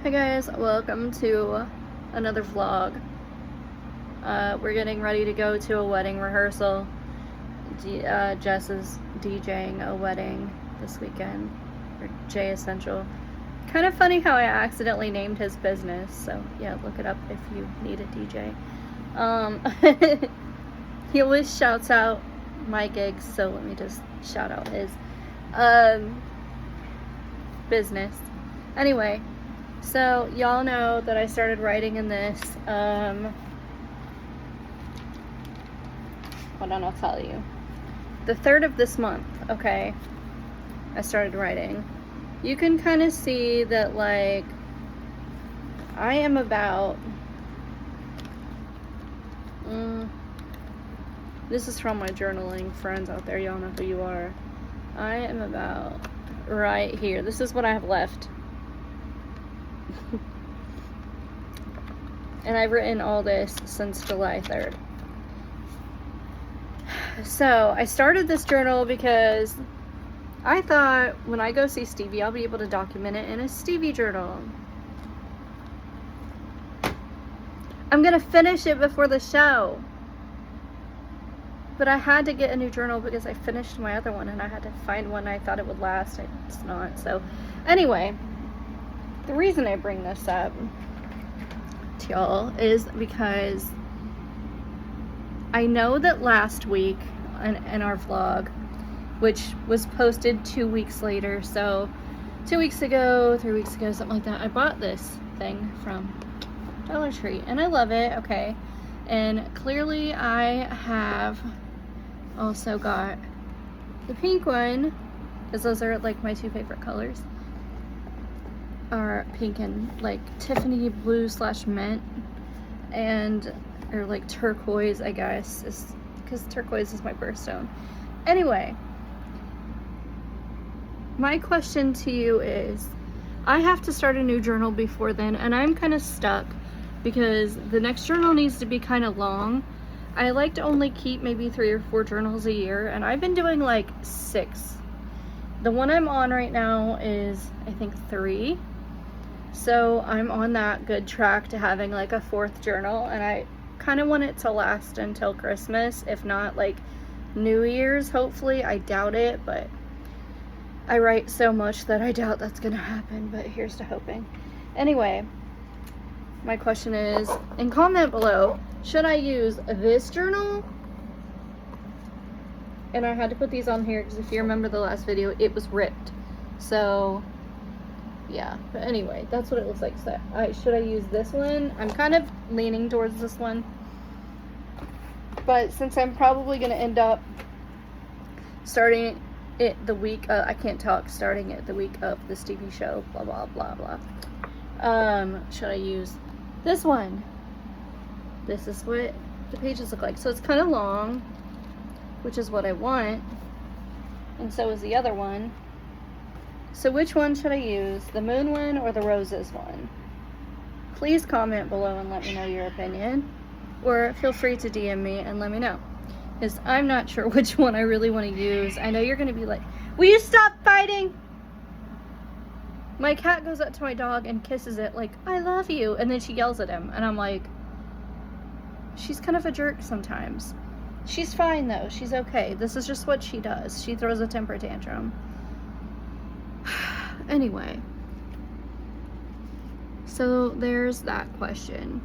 Hey guys, welcome to another vlog. We're getting ready to go to a wedding rehearsal. Jess is DJing a wedding this weekend for J Essential. Kind of funny how I accidentally named his business, so yeah, look it up if you need a DJ. He always shouts out my gigs, so let me just shout out his business. Anyway, so y'all know that I started writing in this. Hold on, I'll tell you. The 3rd of this month, okay, I started writing. You can kind of see that, like, I am about, this is from my journaling friends out there, y'all know who you are. I am about right here. This is what I have left. And I've written all this since July 3rd. So I started this journal because I thought when I go see Stevie, I'll be able to document it in a Stevie journal. I'm gonna finish it before the show. But I had to get a new journal because I finished my other one and I had to find one I thought it would last. It's not. So anyway, the reason I bring this up to y'all is because I know that last week in our vlog, which was posted 2 weeks later, so 2 weeks ago, 3 weeks ago, something like that, I bought this thing from Dollar Tree and I love it, okay? And clearly I have also got the pink one, because those are like my two favorite colors, are pink and like Tiffany blue / mint, and or like turquoise, I guess, is because turquoise is my birthstone. Anyway, my question to you is, I have to start a new journal before then, and I'm kind of stuck because the next journal needs to be kind of long. I like to only keep maybe 3 or 4 journals a year, and I've been doing like 6. The one I'm on right now is, I think, 3. So I'm on that good track to having like a 4th journal, and I kind of want it to last until Christmas, if not like New Year's, hopefully. I doubt it, but I write so much that I doubt that's gonna happen, but here's to hoping. Anyway, my question is, and comment below, should I use this journal? And I had to put these on here because if you remember the last video, it was ripped. So yeah, but anyway, that's what it looks like. So should I use this one? I'm kind of leaning towards this one, but since I'm probably gonna end up starting it the week starting it the week of the Stevie show, blah blah blah blah, should I use this one? This is what the pages look like. So it's kind of long, which is what I want, and so is the other one. So which one should I use? The moon one or the roses one? Please comment below and let me know your opinion, or feel free to DM me and let me know, because I'm not sure which one I really want to use. I know you're going to be like, will you stop fighting? My cat goes up to my dog and kisses it like, I love you, and then she yells at him, and I'm like, she's kind of a jerk sometimes. She's fine though, she's okay. This is just what she does. She throws a temper tantrum. Anyway, so there's that question.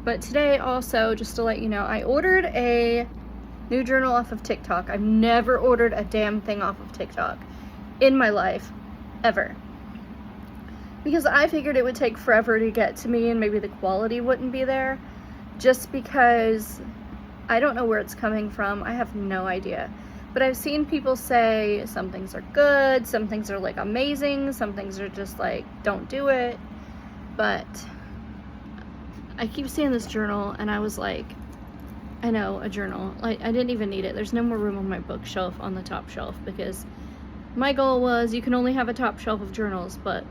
But today also, just to let you know, I ordered a new journal off of TikTok. I've never ordered a damn thing off of TikTok in my life, ever. Because I figured it would take forever to get to me and maybe the quality wouldn't be there. Just because I don't know where it's coming from. I have no idea. But I've seen people say some things are good, some things are like amazing, some things are just like, don't do it. But I keep seeing this journal and I was like, I know, a journal. Like, I didn't even need it. There's no more room on my bookshelf on the top shelf, because my goal was you can only have a top shelf of journals, but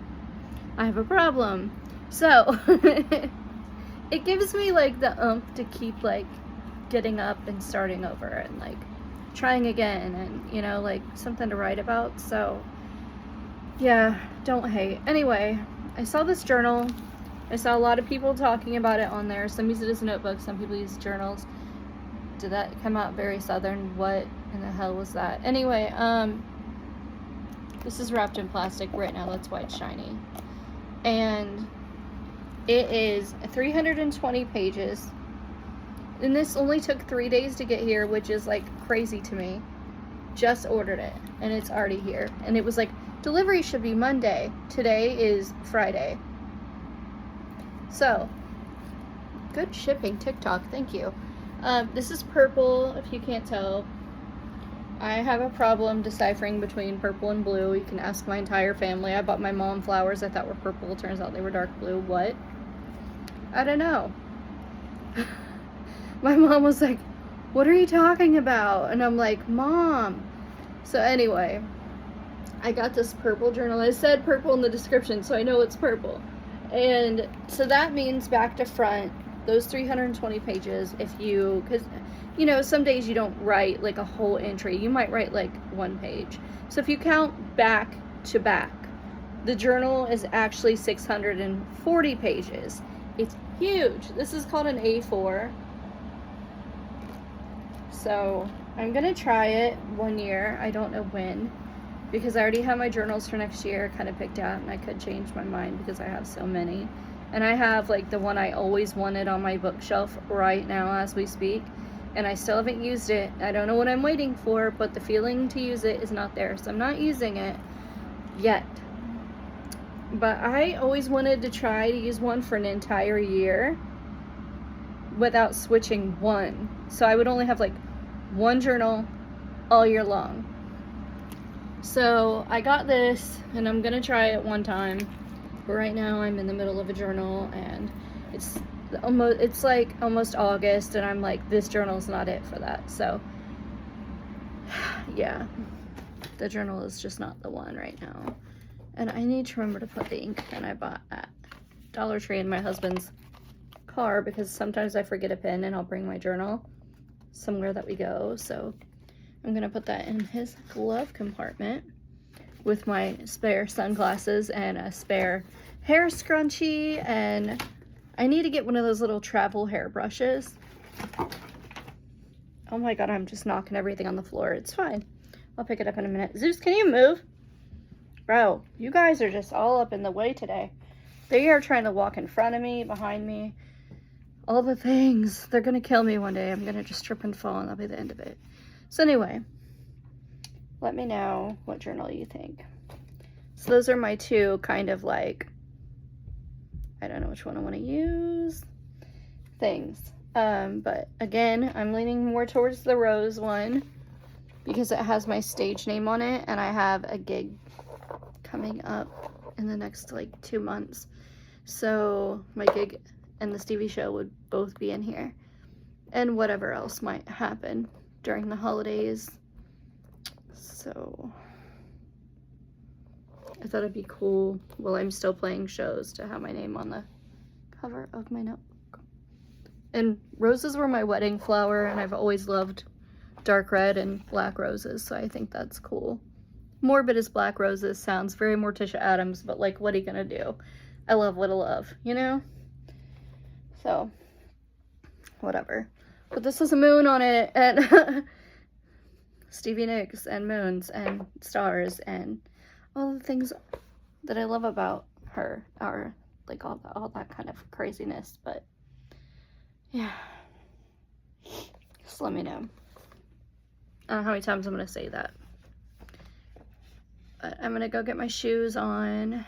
I have a problem. So it gives me like the to keep like getting up and starting over and like trying again, and like something to write about. So yeah, don't hate. Anyway, I saw this journal. I saw a lot of people talking about it on there. Some use it as a notebook, some people use journals. Did that come out very southern? What in the hell was that? Anyway, this is wrapped in plastic right now, that's why it's shiny. And it is 320 pages. And this only took 3 days to get here, which is like crazy to me. Just ordered it and it's already here. And it was like, delivery should be Monday. Today is Friday. So, good shipping, TikTok, thank you. This is purple, if you can't tell. I have a problem deciphering between purple and blue. You can ask my entire family. I bought my mom flowers I thought were purple. Turns out they were dark blue. What? I don't know. My mom was like, what are you talking about? And I'm like, Mom. So anyway, I got this purple journal. It said purple in the description, so I know it's purple. And so that means back to front, those 320 pages, if you, because, you know, some days you don't write like a whole entry. You might write like 1 page. So if you count back to back, the journal is actually 640 pages. It's huge. This is called an A4. So I'm going to try it 1 year. I don't know when, because I already have my journals for next year kind of picked out, and I could change my mind because I have so many. And I have like the one I always wanted on my bookshelf right now as we speak, and I still haven't used it. I don't know what I'm waiting for, but the feeling to use it is not there, so I'm not using it yet. But I always wanted to try to use one for an entire year without switching one. So I would only have like one journal all year long. So I got this and I'm gonna try it one time. But right now I'm in the middle of a journal and it's like almost August and I'm like, this journal's not it for that. So yeah, the journal is just not the one right now. And I need to remember to put the ink pen I bought at Dollar Tree in my husband's car, because sometimes I forget a pen and I'll bring my journal somewhere that we go. So I'm gonna put that in his glove compartment with my spare sunglasses and a spare hair scrunchie, and I need to get one of those little travel hair brushes. Oh my god, I'm just knocking everything on the floor. It's fine. I'll pick it up in a minute. Zeus, can you move? Bro, you guys are just all up in the way today. They are trying to walk in front of me, behind me, all the things. They're gonna kill me one day. I'm gonna just trip and fall and that'll be the end of it. So anyway, let me know what journal you think. So those are my two kind of like, I don't know which one I want to use, things. But again, I'm leaning more towards the rose one because it has my stage name on it, and I have a gig coming up in the next like 2 months. So my gig and this TV show would both be in here, and whatever else might happen during the holidays. So I thought it'd be cool while I'm still playing shows to have my name on the cover of my notebook. And roses were my wedding flower, and I've always loved dark red and black roses, so I think that's cool. Morbid as black roses sounds very Morticia Addams, but like, what are you gonna do? I love what I love, you know? So, whatever. But this has a moon on it, and Stevie Nicks, and moons, and stars, and all the things that I love about her are like all that kind of craziness. But yeah, just let me know. I don't know how many times I'm gonna say that. But I'm gonna go get my shoes on.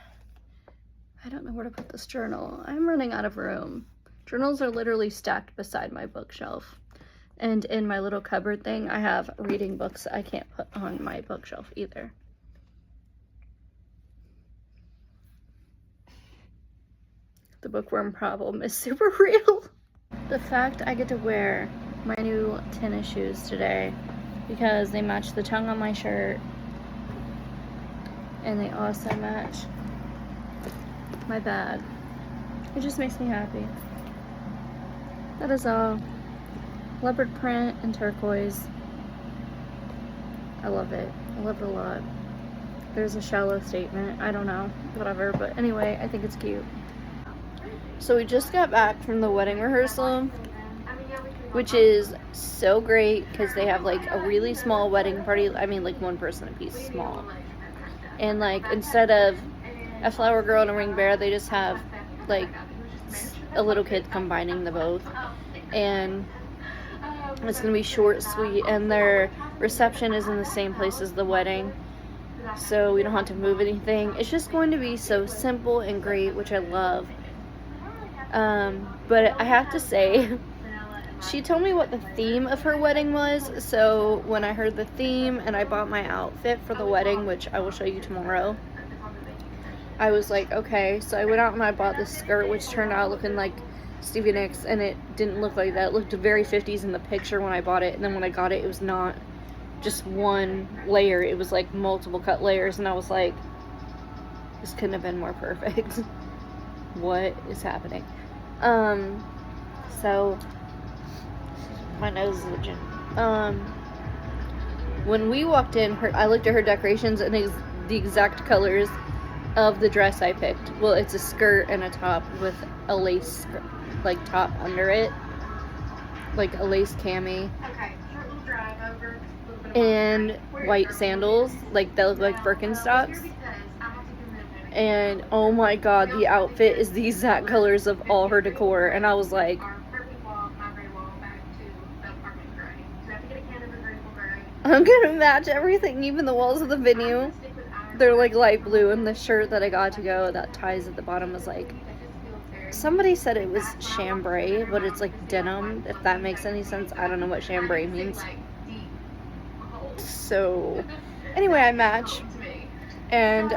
I don't know where to put this journal. I'm running out of room. Journals are literally stacked beside my bookshelf. And in my little cupboard thing, I have reading books I can't put on my bookshelf either. The bookworm problem is super real. The fact I get to wear my new tennis shoes today because they match the tongue on my shirt, and they also match my bag. It just makes me happy. That is all. Leopard print and turquoise. I love it. I love it a lot. there's a shallow statement. I don't know. Whatever. But anyway, I think it's cute. So we just got back from the wedding rehearsal, which is so great because they have like a really small wedding party. I mean, like one person a piece, small. And like instead of a flower girl and a ring bearer, they just have like a little kid combining the both. And it's gonna be short, sweet, and their reception is in the same place as the wedding, so we don't have to move anything. It's just going to be so simple and great, which I love. But I have to say, she told me what the theme of her wedding was, so when I heard the theme and I bought my outfit for the wedding, which I will show you tomorrow, I was like, okay. So I went out and I bought this skirt, which turned out looking like Stevie Nicks, and it didn't look like that. It looked very 50s in the picture when I bought it, and then when I got it, it was not just one layer. It was like multiple cut layers, and I was like, this couldn't have been more perfect. What is happening? So my nose is itching. When we walked in, I looked at her decorations, and it's the exact colors of the dress I picked. Well, it's a skirt and a top with a lace like top under it, like a lace cami, and white sandals like that look like Birkenstocks. And oh my god, the outfit is the exact colors of all her decor, and I was like, I'm gonna match everything, even the walls of the venue. They're like light blue, and the shirt that I got to go that ties at the bottom was like, somebody said it was chambray, but it's like denim, if that makes any sense. I don't know what chambray means. So anyway, I match, and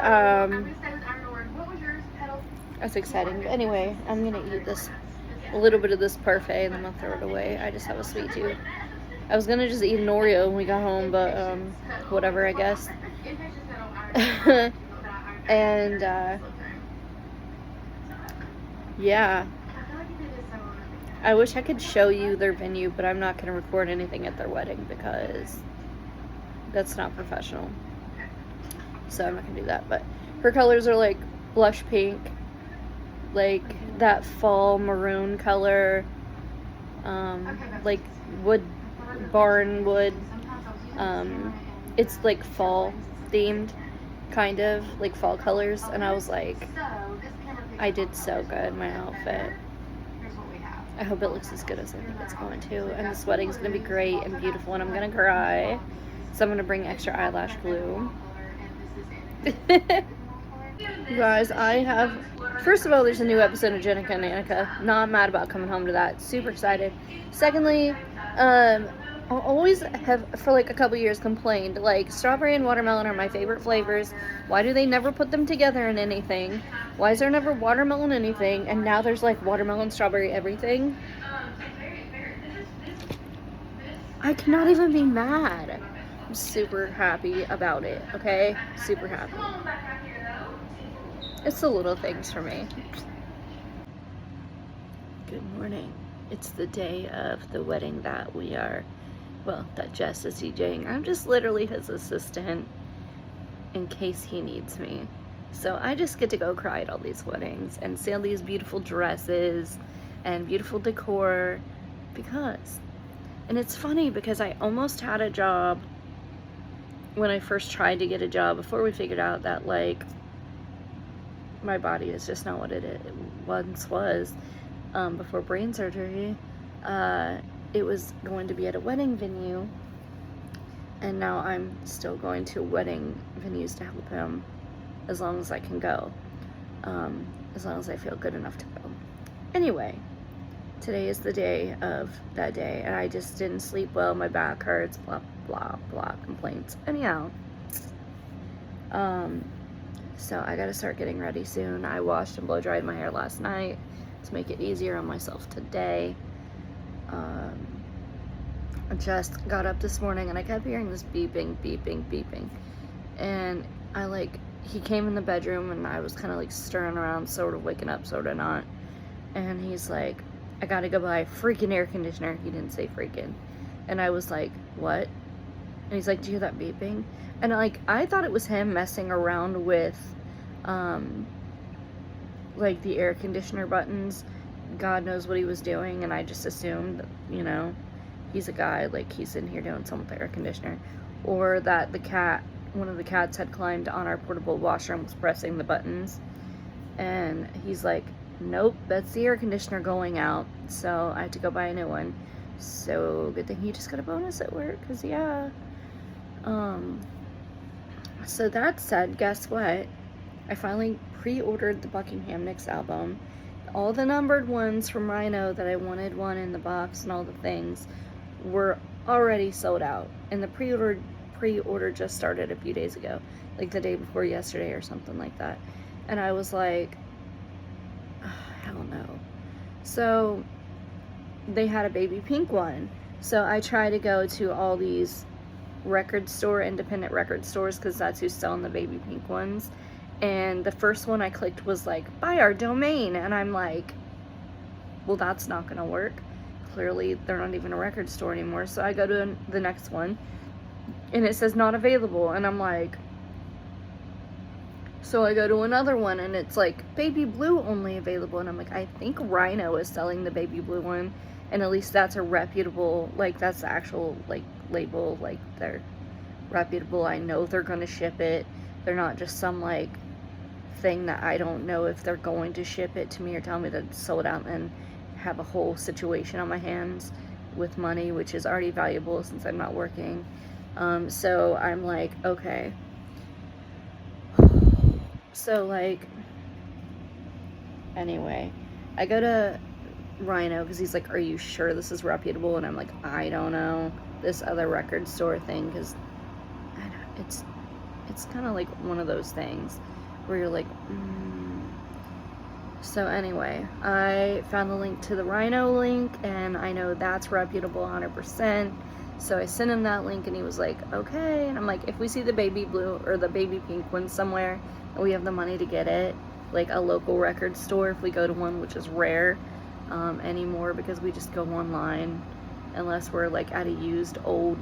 that's exciting. But anyway, I'm gonna eat a little bit of this parfait, and then I'll throw it away. I just have a sweet tooth. I was gonna just eat an Oreo when we got home, but whatever, I guess. And yeah, I wish I could show you their venue, but I'm not gonna record anything at their wedding because that's not professional, so I'm not gonna do that. But her colors are like blush pink, like that fall maroon color, like barn wood. It's like fall themed, kind of like fall colors, and I was like, I did so good, my outfit. I hope it looks as good as I think it's going to, and this wedding's gonna be great and beautiful, and I'm gonna cry, so I'm gonna bring extra eyelash glue. You guys, first of all, there's a new episode of Jenica and Annika. Not mad about coming home to that. Super excited. Secondly, I always have, for like a couple years, complained, like, strawberry and watermelon are my favorite flavors. Why do they never put them together in anything? Why is there never watermelon anything? And now there's like watermelon, strawberry, everything. I cannot even be mad. I'm super happy about it, okay? Super happy. It's the little things for me. Good morning. It's the day of the wedding that that Jess is DJing. I'm just literally his assistant in case he needs me. So I just get to go cry at all these weddings and see all these beautiful dresses and beautiful decor and it's funny because I almost had a job when I first tried to get a job, before we figured out that like my body is just not what it once was, before brain surgery. It was going to be at a wedding venue, and now I'm still going to wedding venues to help him as long as I can go, as long as I feel good enough to go. Anyway, today is the day of that day, and I just didn't sleep well, my back hurts, blah blah blah complaints. Anyhow, so I gotta start getting ready soon. I washed and blow dried my hair last night to make it easier on myself today. I just got up this morning and I kept hearing this beeping, and he came in the bedroom and I was kind of like stirring around, sort of waking up, sort of not, and he's like, I gotta go buy a freaking air conditioner. He didn't say freaking. And I was like, what? And he's like, do you hear that beeping? And like, I thought it was him messing around with like the air conditioner buttons. God knows what he was doing, and I just assumed, you know, he's a guy, like he's in here doing something with the air conditioner. Or that one of the cats had climbed on our portable washer and was pressing the buttons. And he's like, nope, that's the air conditioner going out. So I had to go buy a new one. So good thing he just got a bonus at work, because yeah. So that said, guess what? I finally pre-ordered the Buckingham Nicks album. All the numbered ones from Rhino that I wanted one in the box and all the things were already sold out. And the pre-order just started a few days ago, like the day before yesterday or something like that. And I was like, oh, hell no. So they had a baby pink one. So I try to go to all these independent record stores, because that's who's selling the baby pink ones. And the first one I clicked was like, buy our domain. And I'm like, well, that's not gonna work. Clearly they're not even a record store anymore. So I go to the next one and it says not available. And I'm like, so I go to another one and it's like baby blue only available. And I'm like, I think Rhino is selling the baby blue one. And at least that's a reputable, like that's the actual like label, like they're reputable. I know they're gonna ship it. They're not just some like thing that I don't know if they're going to ship it to me or tell me that it's sold out and have a whole situation on my hands with money, which is already valuable since I'm not working. So I'm like, okay. So like, anyway, I go to Rhino because he's like, are you sure this is reputable? And I'm like, I don't know, this other record store thing, because it's kind of like one of those things where you're like, So anyway, I found the link to the Rhino link, and I know that's reputable 100%. So I sent him that link, and he was like, okay. And I'm like, if we see the baby blue or the baby pink one somewhere and we have the money to get it, like a local record store, if we go to one, which is rare anymore because we just go online, unless we're like at a used old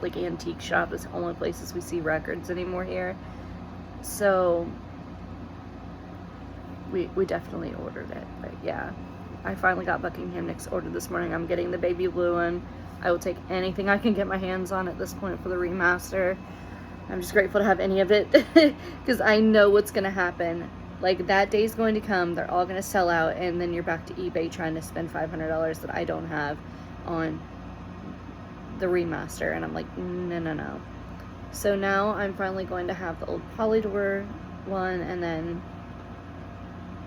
like antique shop. It's the only places we see records anymore here. So we definitely ordered it. But yeah, I finally got Buckingham Nicks ordered this morning. I'm getting the baby blue one. I will take anything I can get my hands on at this point for the remaster. I'm just grateful to have any of it because I know what's gonna happen. Like, that day's going to come, they're all gonna sell out, and then you're back to eBay trying to spend $500 that I don't have on the remaster. And I'm like, no. So now I'm finally going to have the old Polydor one, and then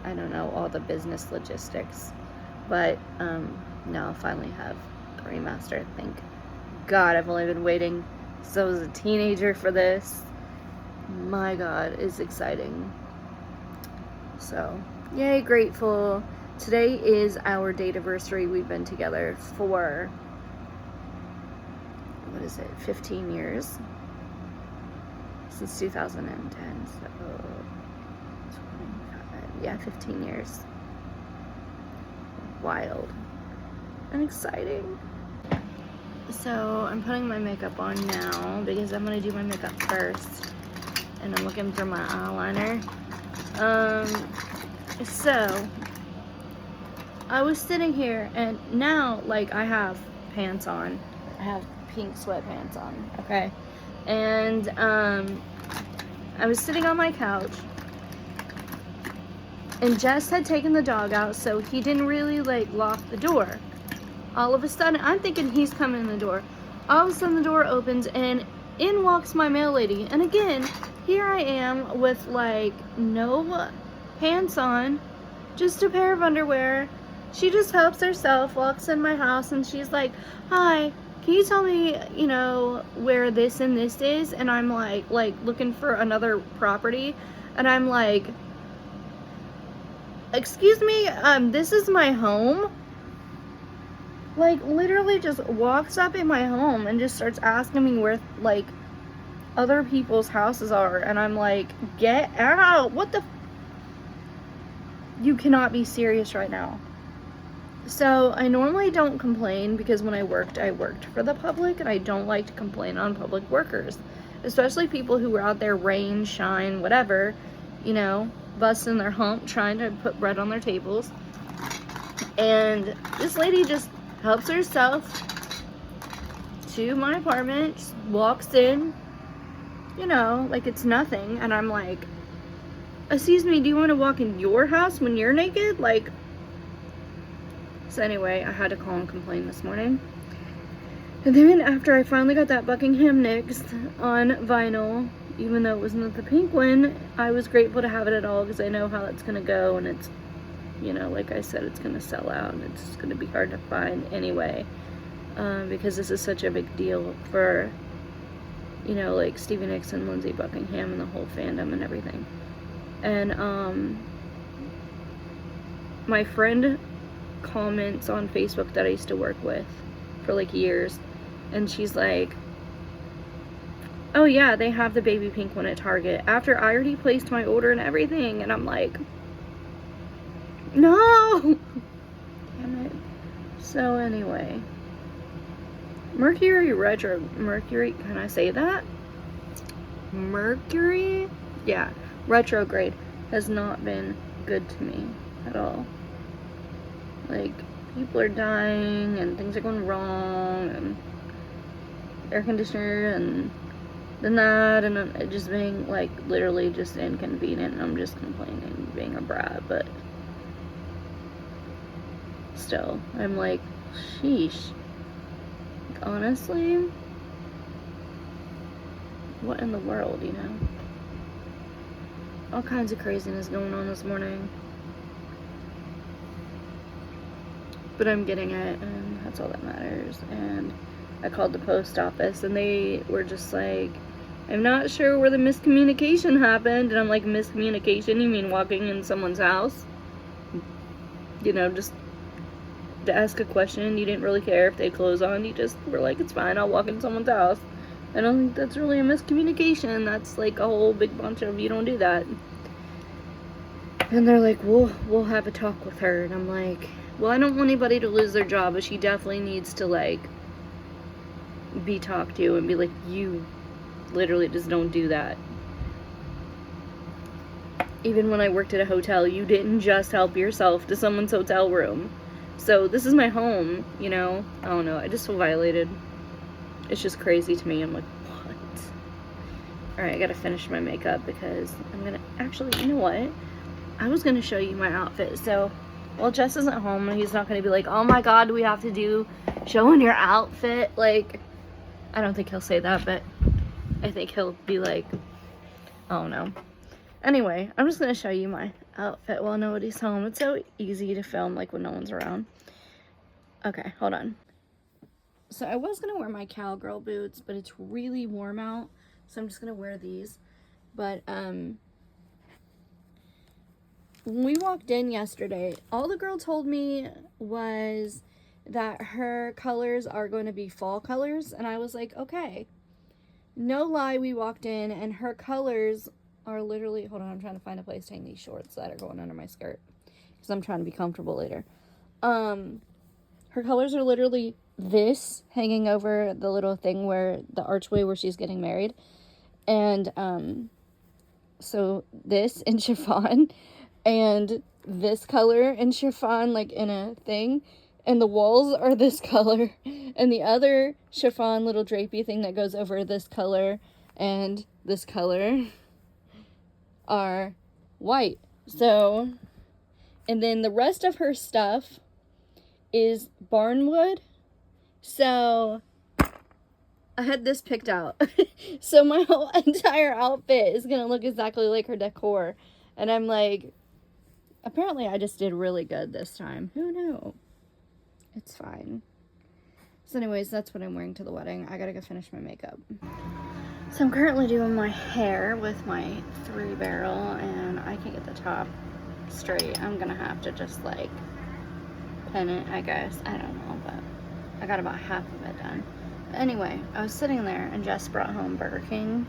I don't know all the business logistics, but now I'll finally have the remaster. Thank God. I've only been waiting since I was a teenager for this. My God, it's exciting. So yay, grateful. Today is our date anniversary. We've been together for, what is it, 15 years? Since 2010, so 25, yeah, 15 years. Wild and exciting. So I'm putting my makeup on now because I'm gonna do my makeup first, and I'm looking for my eyeliner. So I was sitting here, and now, like, I have pants on. I have pink sweatpants on, okay? And I was sitting on my couch, and Jess had taken the dog out, so he didn't really, like, lock the door. All of a sudden, I'm thinking he's coming in the door. All of a sudden, the door opens, and in walks my mail lady. And again, here I am with, like, no pants on, just a pair of underwear. She just helps herself, walks in my house, and she's like, hi, can you tell me, you know, where this and this is? And I'm like looking for another property, and I'm like, excuse me, this is my home? Like, literally just walks up in my home and just starts asking me where, like, other people's houses are. And I'm like, get out. What the you cannot be serious right now. So I normally don't complain because when I worked for the public, and I don't like to complain on public workers. especially people who were out there, rain, shine, whatever, you know, busting their hump, trying to put bread on their tables. And this lady just helps herself to my apartment, just walks in, you know, like it's nothing. And I'm like, excuse me, do you want to walk in your house when you're naked? Like, so anyway, I had to call and complain this morning. And then after I finally got that Buckingham Nicks on vinyl, even though it wasn't the pink one, I was grateful to have it at all, because I know how it's going to go, and it's, you know, like I said, it's going to sell out, and it's going to be hard to find anyway, because this is such a big deal for, you know, like Stevie Nicks and Lindsey Buckingham and the whole fandom and everything. And my friend comments on Facebook that I used to work with for like years, and she's like, oh yeah, they have the baby pink one at Target, after I already placed my order and everything. And I'm like, no, damn it. So anyway, Mercury, can I say that? Mercury, yeah, retrograde has not been good to me at all. Like, people are dying and things are going wrong, and air conditioner and then that, and it just being like literally just inconvenient. I'm just complaining, being a brat, but still, I'm like, sheesh. Like, honestly, what in the world, you know? All kinds of craziness going on this morning. But I'm getting it, and that's all that matters. And I called the post office, and they were just like, I'm not sure where the miscommunication happened. And I'm like, miscommunication? You mean walking in someone's house? You know, just to ask a question. You didn't really care if they had clothes on. You just were like, it's fine, I'll walk in someone's house. I don't think that's really a miscommunication. That's like a whole big bunch of, you don't do that. And they're like, we'll have a talk with her. And I'm like, well, I don't want anybody to lose their job, but she definitely needs to, like, be talked to and be like, you literally just don't do that. Even when I worked at a hotel, you didn't just help yourself to someone's hotel room. So this is my home, you know? I don't know, I just feel violated. It's just crazy to me. I'm like, what? Alright, I gotta finish my makeup, because I'm gonna, actually, you know what? I was gonna show you my outfit, so... Well, Jess isn't home, and he's not going to be like, oh my god, do we have to do showing your outfit? Like, I don't think he'll say that, but I think he'll be like, oh no. Anyway, I'm just going to show you my outfit while nobody's home. It's so easy to film, like, when no one's around. Okay, hold on. So I was going to wear my cowgirl boots, but it's really warm out, so I'm just going to wear these. But, when we walked in yesterday, all the girl told me was that her colors are going to be fall colors, and I was like, okay. No lie, we walked in, and her colors are literally, hold on, I'm trying to find a place to hang these shorts that are going under my skirt, because I'm trying to be comfortable later. Her colors are literally this, hanging over the little thing where, the archway where she's getting married, and, so this in chiffon, and this color in chiffon, like in a thing, and the walls are this color, and the other chiffon little drapey thing that goes over this color and this color are white. So, and then the rest of her stuff is barnwood. So I had this picked out. So my whole entire outfit is gonna look exactly like her decor, and I'm like, apparently I just did really good this time. Who knew? It's fine. So anyways, that's what I'm wearing to the wedding. I gotta go finish my makeup. So I'm currently doing my hair with my 3-barrel, and I can't get the top straight. I'm gonna have to just like pin it, I guess. I don't know, but I got about half of it done. But anyway, I was sitting there, and Jess brought home Burger King,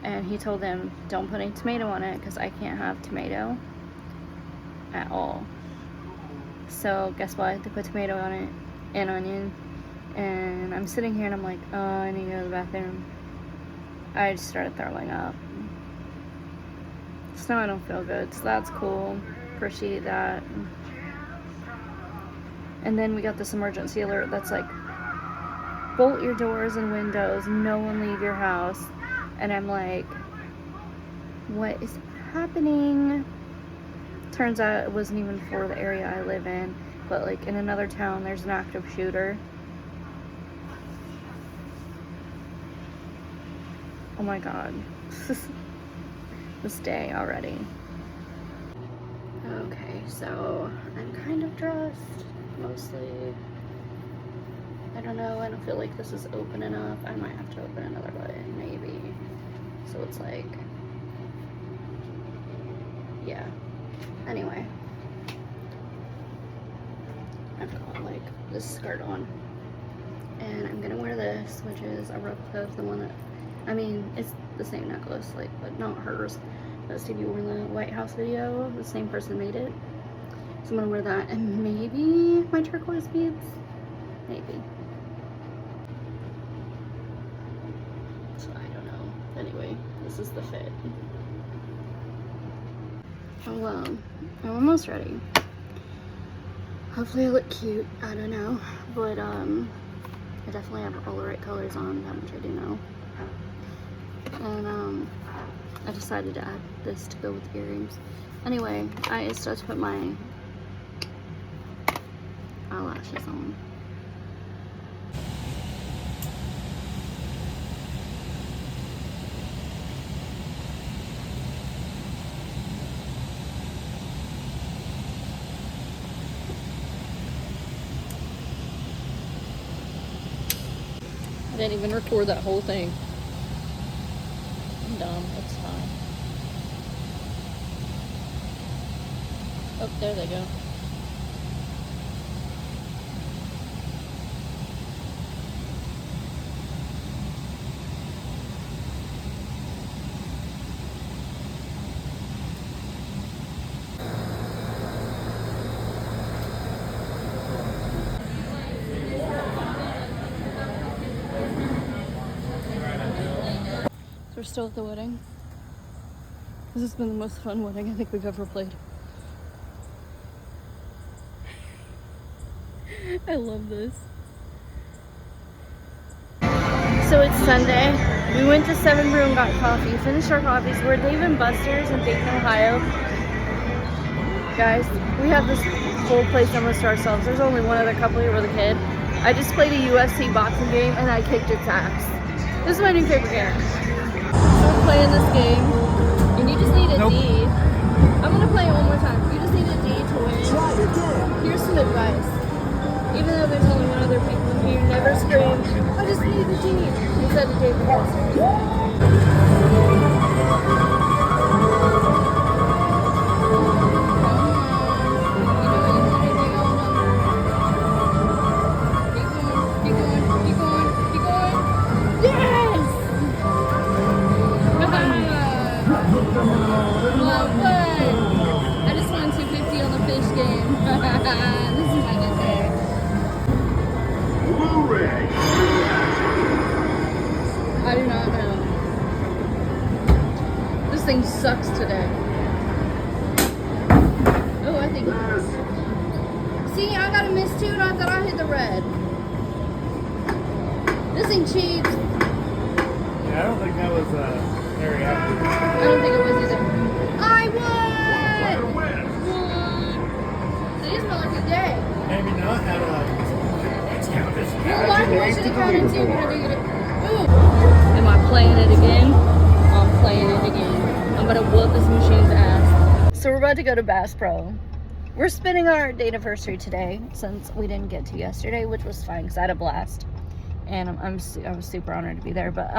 and he told them, don't put any tomato on it, because I can't have tomato at all. So guess what? They put tomato on it and onion, and I'm sitting here and I'm like, oh, I need to go to the bathroom. I just started throwing up. So now I don't feel good, so that's cool. Appreciate that. And then we got this emergency alert that's like, bolt your doors and windows, no one leave your house. And I'm like, what is happening? Turns out it wasn't even for the area I live in, but like in another town there's an active shooter. Oh my god. This day already. Okay, so I'm kind of dressed, mostly. I don't know, I don't feel like this is open enough. I might have to open another way, maybe. So it's like, yeah. Anyway. I've got like this skirt on. And I'm gonna wear this, which is a replica of the one that, I mean, it's the same necklace, like, but not hers. That Stevie wore in the White House video. The same person made it. So I'm gonna wear that, and maybe my turquoise beads. Maybe. So I don't know. Anyway, this is the fit. Oh well, I'm almost ready. Hopefully I look cute. I don't know, but I definitely have all the right colors on. That much I do know. And I decided to add this to go with the earrings. Anyway, I started to put my eyelashes on. I didn't even record that whole thing. I'm dumb, it's fine. Oh, there they go. We're still at the wedding. This has been the most fun wedding I think we've ever played. I love this. So it's Sunday. We went to Seven Brew and got coffee. Finished our coffees. We're at Dave & Buster's in Dayton, Ohio. Guys, we have this whole place almost to ourselves. There's only one other couple here with a kid. I just played a UFC boxing game and I kicked its ass. This is my new favorite game. So we're playing this game, and you just need a D. I'm gonna play it one more time. You just need a D to win. Here's some advice. Even though there's only one other people here, never scream, I just need a D. Instead of Dave & Buster's. I just won $250 on the fish game. This is my new day. I do not know. This thing sucks today. Oh, I think. See, I got a miss too, and I thought I hit the red. This thing cheats. Yeah, I don't think that was very accurate. I don't think it was either. I won! Won! Today's my lucky day. Maybe not. How do let's count this. Well, I should have counted too, but I didn't get it. Ooh. Am I playing it again? I'm playing it again. I'm gonna whoop this machine's ass. So we're about to go to Bass Pro. We're spending our date anniversary today since we didn't get to yesterday, which was fine because I had a blast. And I was super honored to be there. But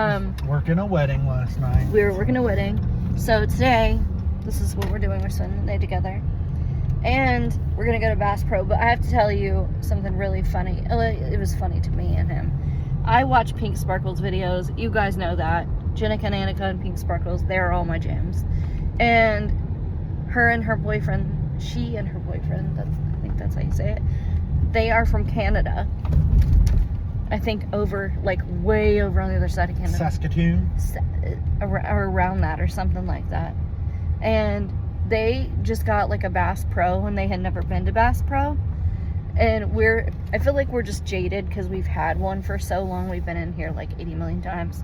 working a wedding last night. We were working a wedding. So today, this is what we're doing. We're spending the day together. And we're going to go to Bass Pro. But I have to tell you something really funny. It was funny to me and him. I watch Pink Sparkles videos. You guys know that. Jenica and Annika and Pink Sparkles, they're all my jams. And her and her boyfriend, she and her boyfriend, I think that's how you say it, they are from Canada. I think over, like, way over on the other side of Canada. Saskatoon. Or around that or something like that. And they just got like a Bass Pro and they had never been to Bass Pro. And I feel like we're just jaded because we've had one for so long. We've been in here like 80 million times.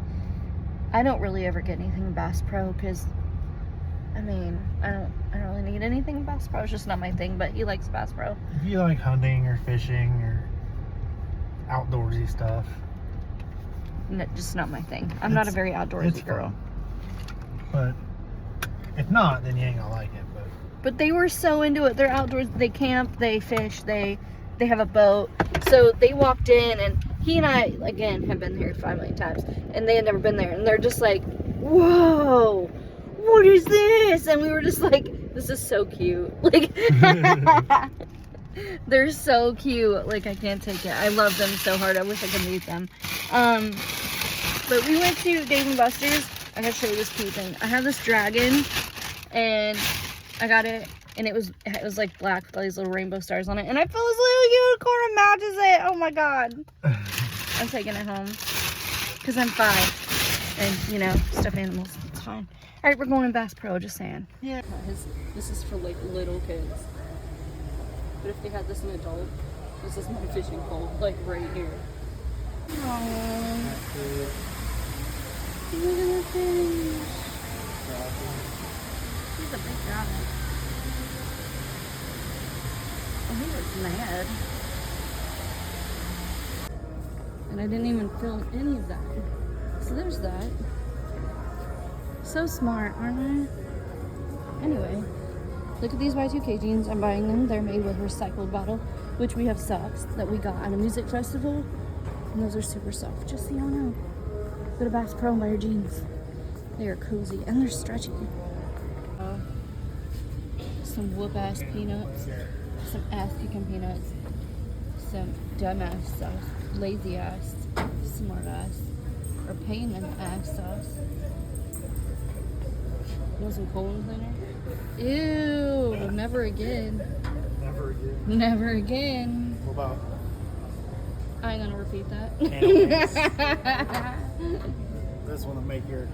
I don't really ever get anything Bass Pro because, I mean, I don't really need anything Bass Pro. It's just not my thing, but he likes Bass Pro. If you like hunting or fishing or outdoorsy stuff. Just not my thing. I'm not a very outdoorsy girl. But if not, then you ain't gonna like it. But they were so into it. They're outdoors. They camp. They fish. They have a boat. So they walked in, and he and I, again, have been here 5 million times, and they had never been there. And they're just like, "Whoa, what is this?" And we were just like, "This is so cute." Like, they're so cute. Like, I can't take it. I love them so hard. I wish I could meet them. But we went to Dave & Buster's. I gotta show you this cute thing. I have this dragon, and I got it, and it was like black with all these little rainbow stars on it, and I feel this little unicorn and matches it. Oh my god. I'm taking it home because I'm 5, and you know, stuffed animals, it's fine. All right, we're going to Bass Pro, just saying. Yeah. This is for like little kids, but if they had this an adult, this is my fishing pole, like right here. Aww. Look at the fish. He's a big guy. Oh, he was mad. And I didn't even film any of that. So there's that. So smart, aren't I? Anyway, look at these Y2K jeans. I'm buying them. They're made with recycled bottle, which we have socks that we got at a music festival. And those are super soft, just so y'all know. Go to Bass Pro and buy your jeans. They are cozy and they're stretchy. Some whoop ass peanuts, some ass kicking peanuts, some dumb ass sauce, lazy ass, smart ass, or pain in the ass sauce. You want some colon cleaner? Ew, never again. Never again. Never again. What about? I ain't gonna repeat that. This one will make your.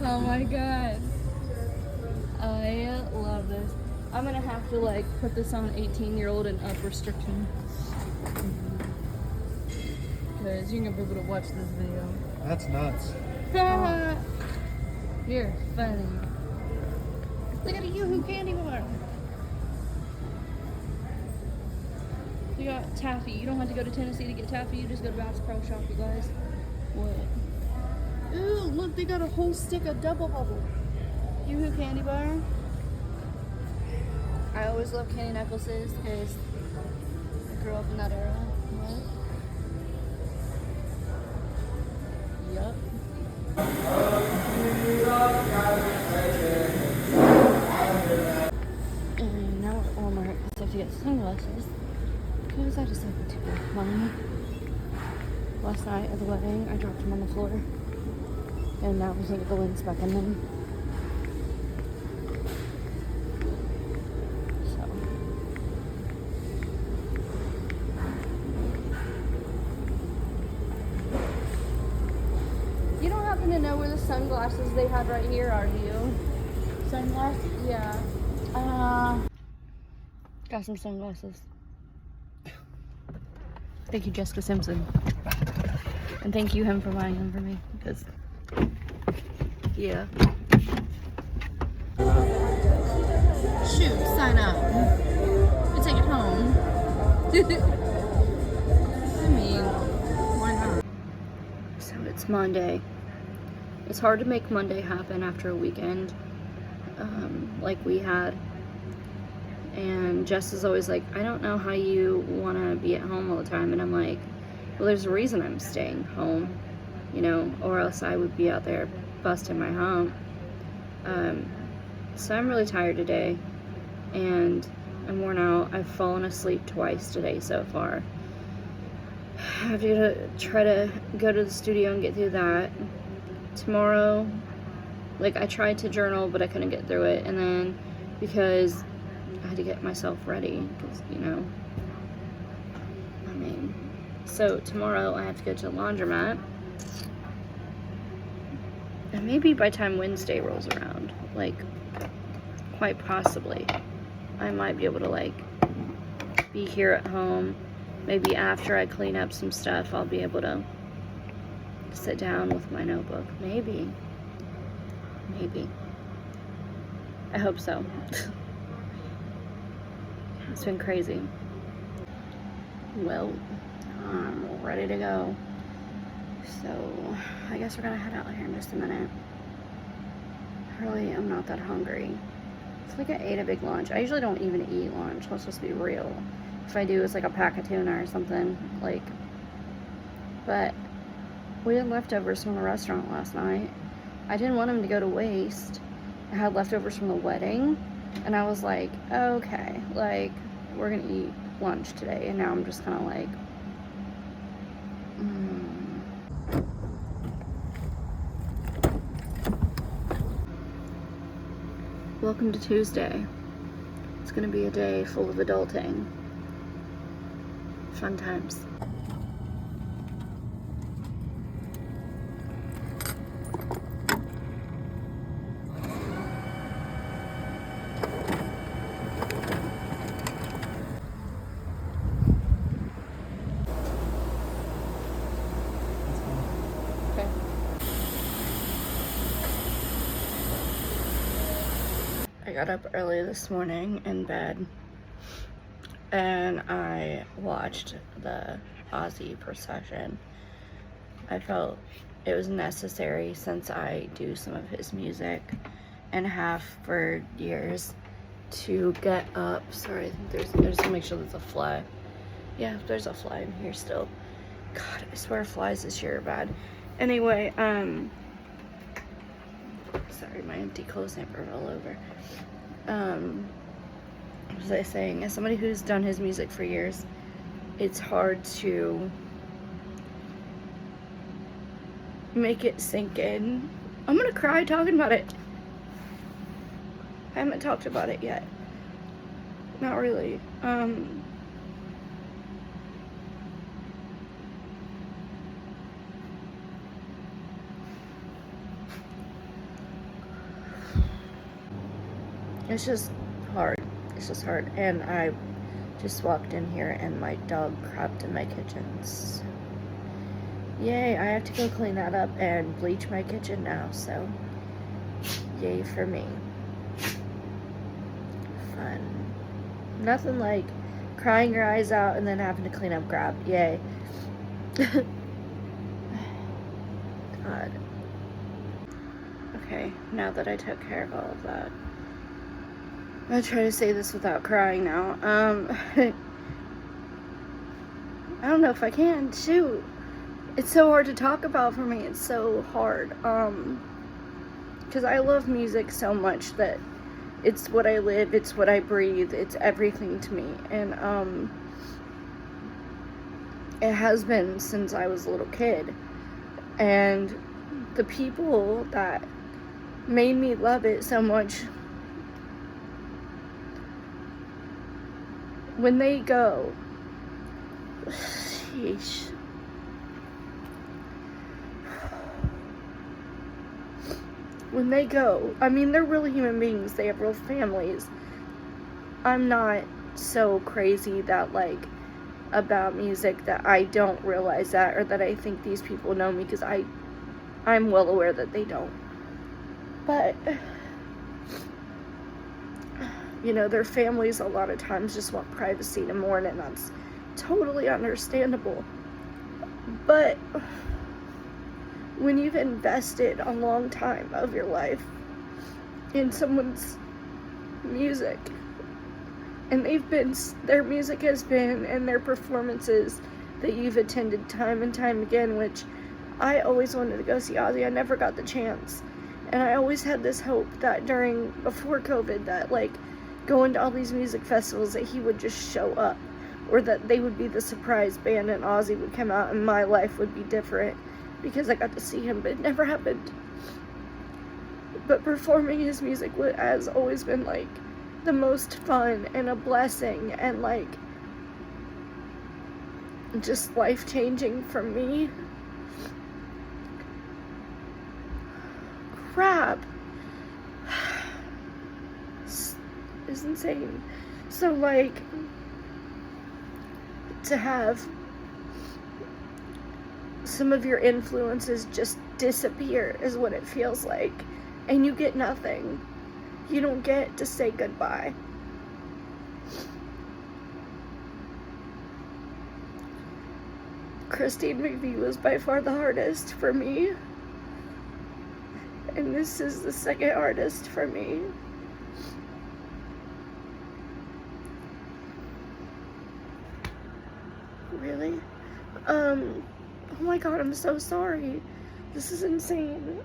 Oh my god. I love this. I'm gonna have to like put this on 18-year-old and up restriction. Because you're gonna be able to watch this video. That's nuts. You're funny. Look at a Yoo-hoo candy bar. You got taffy. You don't have to go to Tennessee to get taffy. You just go to Bass Pro Shop, you guys. What? Ooh, look, they got a whole stick of Double Bubble. Yoo-hoo candy bar. I always love candy necklaces because I grew up in that era. What? Yup. And now we're at Walmart. So I have to get sunglasses because I decided to go home. Last night at the wedding, I dropped them on the floor. And now we can't get the lens back in them. So. You don't happen to know where the sunglasses they had right here are, do you? Sunglasses? Yeah. Got some sunglasses. Thank you, Jessica Simpson. And thank you, him, for buying them for me. Because, yeah. Shoot, sign up. You take it home. I mean, why not? So it's Monday. It's hard to make Monday happen after a weekend like we had. And Jess is always like, I don't know how you want to be at home all the time. And I'm like, well, there's a reason I'm staying home, you know, or else I would be out there busting my hump. So I'm really tired today, and I'm worn out. I've fallen asleep twice today so far. I have to try to go to the studio and get through that. Tomorrow, like, I tried to journal, but I couldn't get through it. And then because I had to get myself ready, because, you know, morning. So tomorrow I have to go to the laundromat. And maybe by the time Wednesday rolls around, like, quite possibly, I might be able to, like, be here at home. Maybe after I clean up some stuff, I'll be able to sit down with my notebook. Maybe. I hope so. It's been crazy. Well, I'm ready to go. So, I guess we're gonna head out here in just a minute. Really, I'm not that hungry. It's like I ate a big lunch. I usually don't even eat lunch, let's just be real. If I do, it's like a pack of tuna or something, like, but we had leftovers from the restaurant last night. I didn't want them to go to waste. I had leftovers from the wedding, and I was like, okay, like, we're gonna eat lunch today, and now I'm just kind of like, Welcome to Tuesday. It's gonna be a day full of adulting. Fun times. I got up early this morning in bed and I watched the Ozzy procession. I felt it was necessary since I do some of his music and have for years to get up. Sorry, I think there's to make sure there's a fly. Yeah, there's a fly in here still. God, I swear flies this year are bad. Anyway, sorry, my empty clothes hamper all over. What was I saying? As somebody who's done his music for years, it's hard to make it sink in. I'm gonna cry talking about it. I haven't talked about it yet. Not really. It's just hard. It's just hard. And I just walked in here and my dog crapped in my kitchen. Yay, I have to go clean that up and bleach my kitchen now, so yay for me. Fun. Nothing like crying your eyes out and then having to clean up crap. Yay. God. Okay, now that I took care of all of that, I'm gonna try to say this without crying now. I don't know if I can. Shoot. It's so hard to talk about for me. It's so hard. Because I love music so much that it's what I live, it's what I breathe, it's everything to me. And, it has been since I was a little kid. And the people that made me love it so much, when they go, sheesh. When they go, I mean, they're real human beings. They have real families. I'm not so crazy that, like, about music that I don't realize that, or that I think these people know me, because I'm well aware that they don't. But, you know, their families a lot of times just want privacy to mourn, and that's totally understandable. But when you've invested a long time of your life in someone's music, and their music has been, and their performances that you've attended time and time again, which I always wanted to go see Ozzy. I never got the chance. And I always had this hope that before COVID, that, like, going to all these music festivals, that he would just show up, or that they would be the surprise band and Ozzy would come out and my life would be different because I got to see him, but it never happened. But performing his music has always been, like, the most fun and a blessing, and, like, just life-changing for me. Crap. It's insane. So, like, to have some of your influences just disappear is what it feels like. And you get nothing. You don't get to say goodbye. Christine McVie was by far the hardest for me. And this is the second hardest for me. Really? Oh my god, I'm so sorry. This is insane.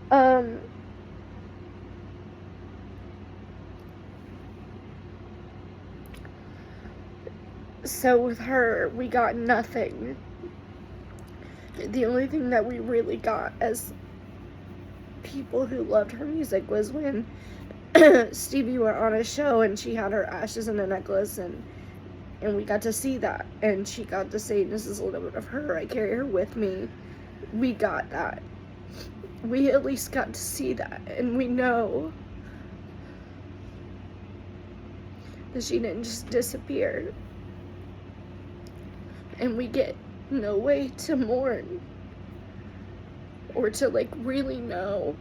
So with her, we got nothing. The only thing that we really got as people who loved her music was when Stevie went on a show and she had her ashes in a necklace, and we got to see that, and she got to say, this is a little bit of her, I carry her with me. We got that. We at least got to see that, and we know that she didn't just disappear. And we get no way to mourn or to, like, really know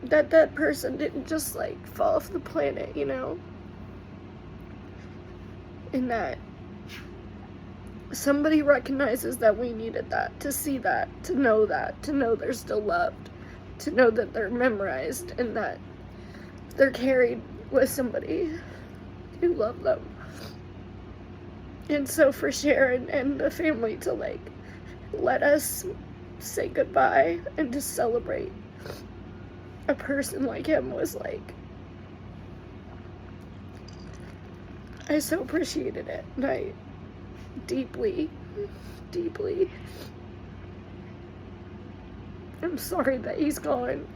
that that person didn't just, like, fall off the planet, you know? And that somebody recognizes that we needed that, to see that, to know they're still loved, to know that they're memorized, and that they're carried with somebody who loved them. And so for Sharon and the family to, like, let us say goodbye and to celebrate a person like him was, like, I so appreciated it. And I deeply, deeply, I'm sorry that he's gone.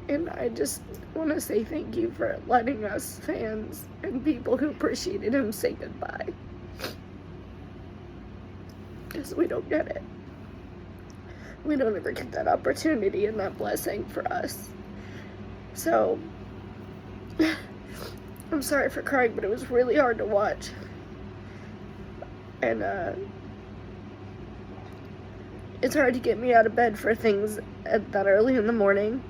And I just want to say thank you for letting us fans and people who appreciated him say goodbye. Because we don't get it. We don't ever get that opportunity and that blessing for us. So, I'm sorry for crying, but it was really hard to watch. And, it's hard to get me out of bed for things that early in the morning.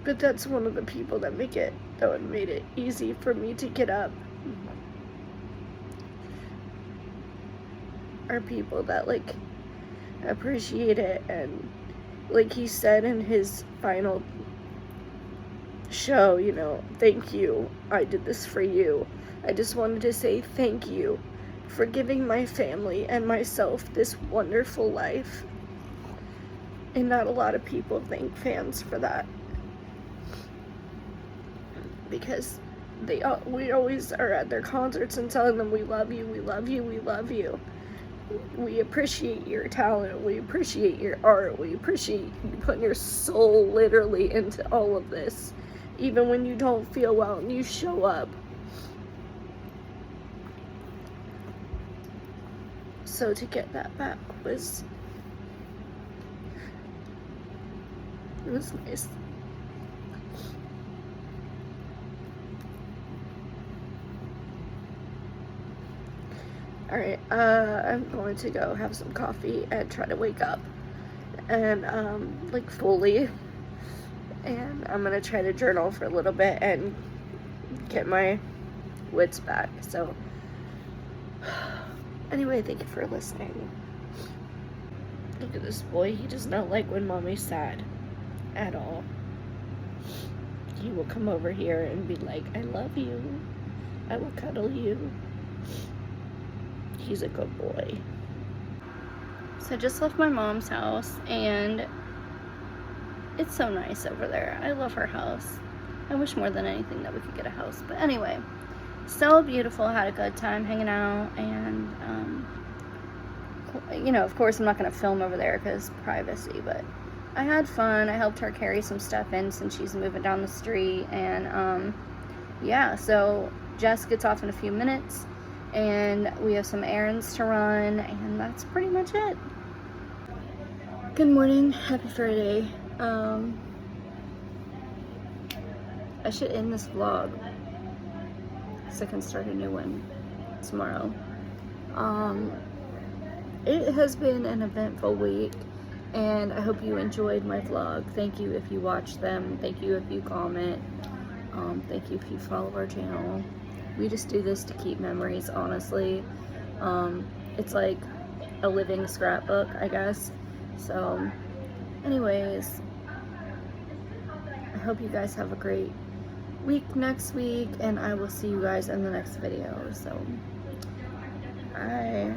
But that's one of the people that made it easy for me to get up. Are people that, like, appreciate it, and like he said in his final show, you know, thank you, I did this for you. I just wanted to say thank you for giving my family and myself this wonderful life. And not a lot of people thank fans for that, because we always are at their concerts and telling them we love you, we love you, we love you. We appreciate your talent, we appreciate your art, we appreciate you putting your soul literally into all of this, even when you don't feel well and you show up. So to get that back was nice. Alright, I'm going to go have some coffee and try to wake up and, like, fully, and I'm gonna try to journal for a little bit and get my wits back. So, anyway, thank you for listening. Look at this boy, he does not like when mommy's sad at all. He will come over here and be like, I love you, I will cuddle you. He's a good boy. So I just left my mom's house, and it's so nice over there. I love her house. I wish more than anything that we could get a house. But anyway, so beautiful. Had a good time hanging out, and you know, of course I'm not going to film over there because privacy, but I had fun. I helped her carry some stuff in since she's moving down the street, and yeah, so Jess gets off in a few minutes. and we have some errands to run, and that's pretty much it. Good morning, happy Friday. I should end this vlog so I can start a new one tomorrow. It has been an eventful week, and I hope you enjoyed my vlog. Thank you if you watch them. Thank you if you comment. Thank you if you follow our channel. We just do this to keep memories, honestly. It's like a living scrapbook, I guess. So, anyways, I hope you guys have a great week next week, and I will see you guys in the next video. So, bye.